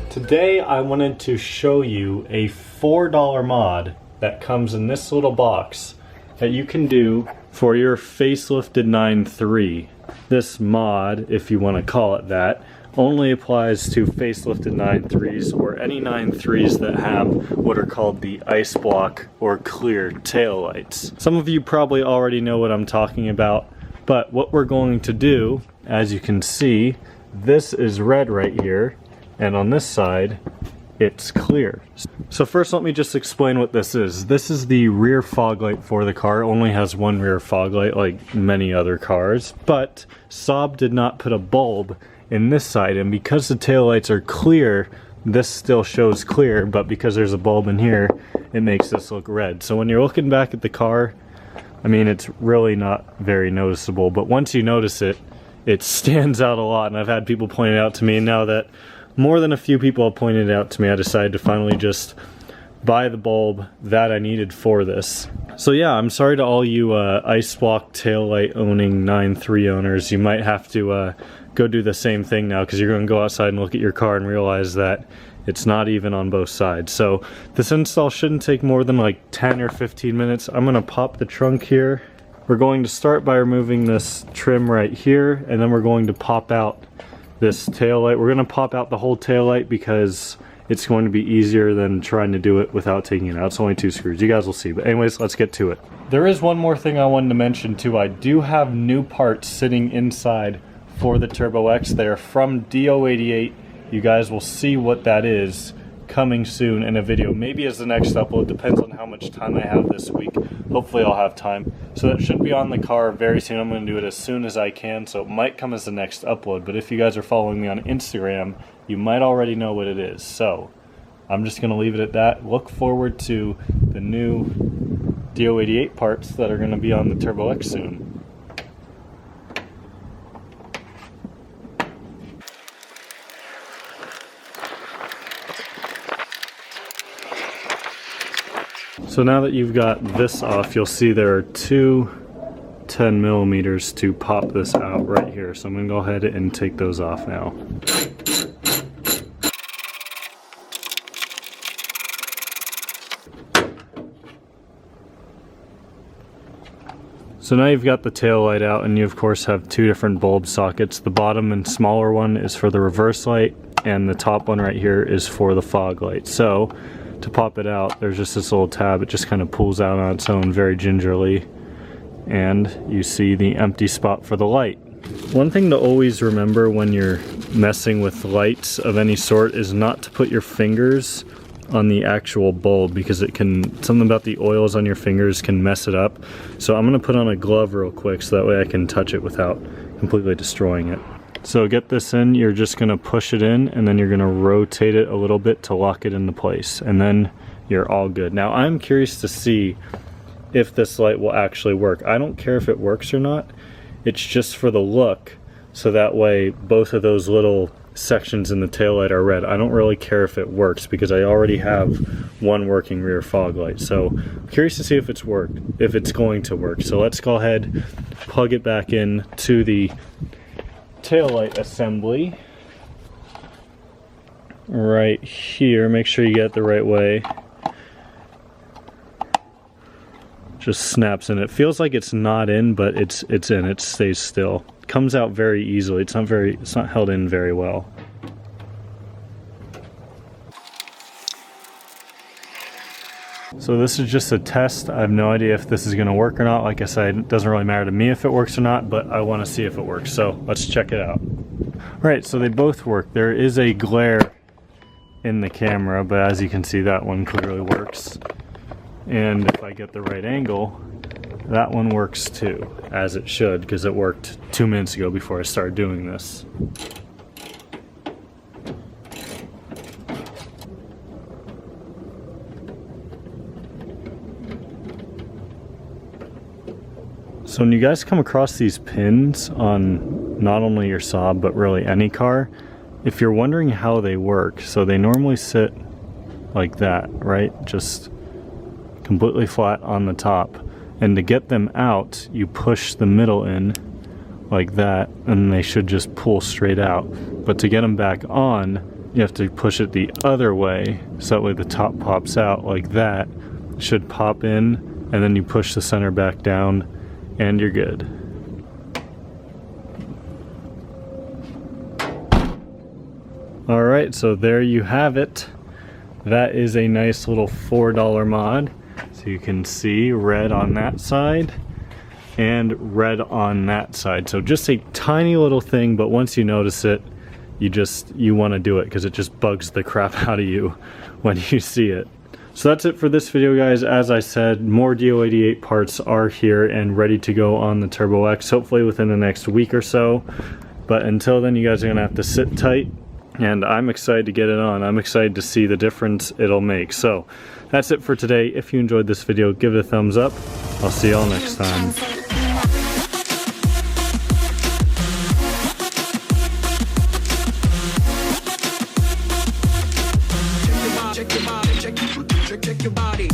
Today I wanted to show you a $4 mod that comes in this little box that you can do for your facelifted 9.3. This mod, if you want to call it that, only applies to facelifted 9.3s or any 9.3s that have what are called the ice block or clear taillights. Some of you probably already know what I'm talking about, but what we're going to do, as you can see, this is red right here, and on this side it's clear. So first let me just explain what this is. This is the rear fog light for the car. It only has one rear fog light like many other cars, but Saab did not put a bulb in this side, and because the taillights are clear, this still shows clear, but because there's a bulb in here, it makes this look red. So when you're looking back at the car, I mean, it's really not very noticeable, but once you notice it, it stands out a lot, and I've had people point it out to me, and now that more than a few people have pointed it out to me, I decided to finally just buy the bulb that I needed for this. So yeah, I'm sorry to all you ice block taillight owning 9.3 owners. You might have to go do the same thing now, because you're going to go outside and look at your car and realize that it's not even on both sides. So this install shouldn't take more than like 10 or 15 minutes. I'm going to pop the trunk here. We're going to start by removing this trim right here, and then we're going to pop out this tail light. We're going to pop out the whole tail light because it's going to be easier than trying to do it without taking it out. It's only 2 screws. You guys will see. But anyways, let's get to it. There is one more thing I wanted to mention too. I do have new parts sitting inside for the Turbo X. They are from DO88. You guys will see what that is coming soon in a video. Maybe as the next upload. Depends on how much time I have this week. Hopefully I'll have time. So that should be on the car very soon. I'm going to do it as soon as I can, so it might come as the next upload. But if you guys are following me on Instagram, you might already know what it is. So I'm just going to leave it at that. Look forward to the new DO88 parts that are going to be on the Turbo X soon. So now that you've got this off, you'll see there are two 10 millimeters to pop this out right here. So I'm going to go ahead and take those off now. So now you've got the tail light out, and you of course have two different bulb sockets. The bottom and smaller one is for the reverse light, and the top one right here is for the fog light. So to pop it out, there's just this little tab. It just kind of pulls out on its own very gingerly, and you see the empty spot for the light. One thing to always remember when you're messing with lights of any sort is not to put your fingers on the actual bulb, because it can, something about the oils on your fingers can mess it up. So I'm going to put on a glove real quick so that way I can touch it without completely destroying it. So get this in, you're just going to push it in, and then you're going to rotate it a little bit to lock it into place, and then you're all good. Now I'm curious to see if this light will actually work. I don't care if it works or not, it's just for the look, so that way both of those little sections in the taillight are red. I don't really care if it works because I already have one working rear fog light. So I'm curious to see if it's going to work. So let's go ahead, plug it back in to the taillight assembly right here. Make sure you get it the right way. Just snaps in. It feels like it's not in, but it's in. It stays still. Comes out very easily. It's not held in very well. So this is just a test. I have no idea if this is going to work or not. Like I said, it doesn't really matter to me if it works or not, but I want to see if it works. So let's check it out. Alright, so they both work. There is a glare in the camera, but as you can see, that one clearly works. And if I get the right angle, that one works too, as it should, because it worked 2 minutes ago before I started doing this. So when you guys come across these pins on not only your Saab, but really any car, if you're wondering how they work, so they normally sit like that, right? Just completely flat on the top. And to get them out, you push the middle in like that, and they should just pull straight out. But to get them back on, you have to push it the other way, so that way the top pops out like that. It should pop in, and then you push the center back down, and you're good. Alright, so there you have it. That is a nice little $4 mod. So you can see red on that side and red on that side. So just a tiny little thing, but once you notice it, you want to do it because it just bugs the crap out of you when you see it. So that's it for this video, guys. As I said, more DO88 parts are here and ready to go on the Turbo X, hopefully within the next week or so. But until then, you guys are going to have to sit tight. And I'm excited to get it on. I'm excited to see the difference it'll make. So that's it for today. If you enjoyed this video, give it a thumbs up. I'll see y'all next time. Check your body.